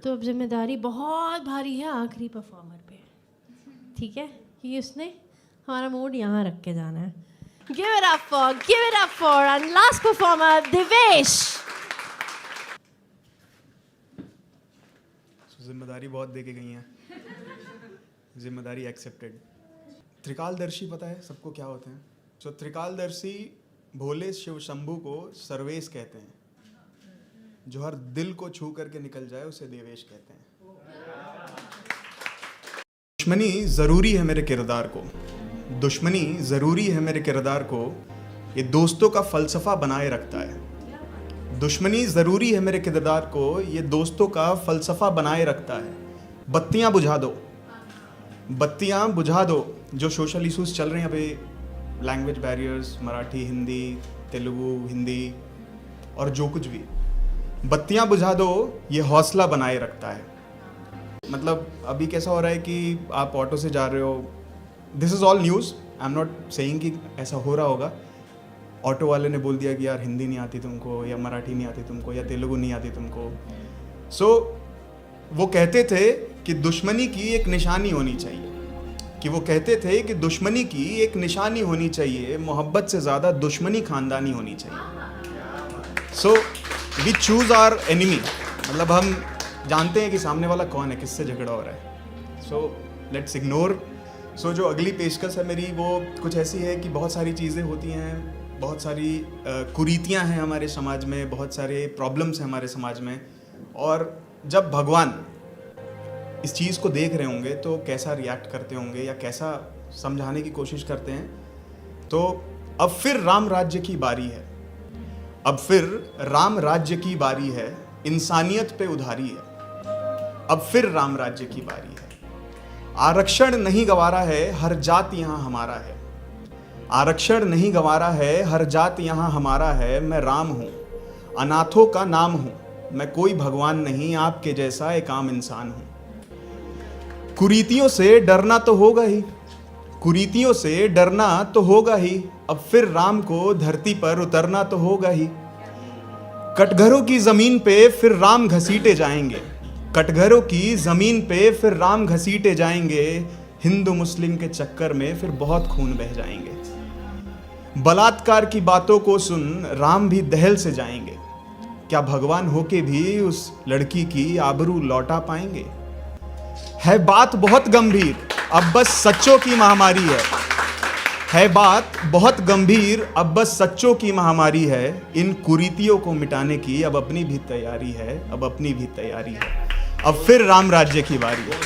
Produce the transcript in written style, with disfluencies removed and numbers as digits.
तो अब जिम्मेदारी बहुत भारी है आखिरी परफॉर्मर पे, ठीक है, क्योंकि उसने हमारा मूड यहाँ रख के जाना है. Give it up for our last performer, Devesh. जिम्मेदारी बहुत दे के गई हैं, जिम्मेदारी एक्सेप्टेड. त्रिकालदर्शी पता है सबको क्या होते हैं? सो त्रिकालदर्शी भोले शिव शंभू को सर्वेश कहते हैं. जो हर दिल को छू करके निकल जाए उसे देवेश कहते हैं. दुश्मनी ज़रूरी है मेरे किरदार को, दुश्मनी ज़रूरी है मेरे किरदार को, ये दोस्तों का फ़लसफ़ा बनाए रखता है. दुश्मनी ज़रूरी है मेरे किरदार को, ये दोस्तों का फ़लसफ़ा बनाए रखता है. बत्तियां बुझा दो, बत्तियां बुझा दो. जो सोशल इशूज़ चल रहे हैं अभी, लैंग्वेज बैरियर्स, मराठी, हिंदी, तेलुगु, हिंदी और जो कुछ भी, बत्तियां बुझा दो, ये हौसला बनाए रखता है. मतलब अभी कैसा हो रहा है कि आप ऑटो से जा रहे हो, this is all news, I am not saying कि ऐसा हो रहा होगा. ऑटो वाले ने बोल दिया कि यार हिंदी नहीं आती तुमको, या मराठी नहीं आती तुमको, या तेलुगु नहीं आती तुमको. सो वो कहते थे कि दुश्मनी की एक निशानी होनी चाहिए, कि वो कहते थे कि दुश्मनी की एक निशानी होनी चाहिए, मोहब्बत से ज़्यादा दुश्मनी खानदानी होनी चाहिए. So we choose our enemy, मतलब हम जानते हैं कि सामने वाला कौन है, किससे झगड़ा हो रहा है. So let's ignore. सो जो अगली पेशकश है मेरी वो कुछ ऐसी है कि बहुत सारी चीज़ें होती हैं, बहुत सारी कुरीतियाँ हैं हमारे समाज में, बहुत सारे प्रॉब्लम्स हैं हमारे समाज में. और जब भगवान इस चीज़ को देख रहे होंगे तो कैसा रिएक्ट करते होंगे या कैसा समझाने की कोशिश करते हैं. तो अब फिर राम राज्य की बारी है, अब फिर राम राज्य की बारी है, इंसानियत पे उधारी है. अब फिर राम राज्य की बारी है. आरक्षण नहीं गंवारा है, हर जात यहाँ हमारा है. आरक्षण नहीं गंवारा है, हर जात यहाँ हमारा है. मैं राम हूँ, अनाथों का नाम हूँ, मैं कोई भगवान नहीं, आपके जैसा एक आम इंसान हूँ. कुरीतियों से डरना तो होगा ही, कुरीतियों से डरना तो होगा ही. अब फिर राम को धरती पर उतरना तो होगा ही. कटघरों की जमीन पे फिर राम घसीटे जाएंगे, कटघरों की जमीन पे फिर राम घसीटे जाएंगे. हिंदू मुस्लिम के चक्कर में फिर बहुत खून बह जाएंगे. बलात्कार की बातों को सुन राम भी दहल से जाएंगे. क्या भगवान होके भी उस लड़की की आबरू लौटा पाएंगे? है बात बहुत गंभीर, अब बस सच्चों की महामारी है बात बहुत गंभीर, अब बस सच्चों की महामारी है. इन कुरीतियों को मिटाने की अब अपनी भी तैयारी है, अब अपनी भी तैयारी है. अब फिर राम राज्य की बारी है.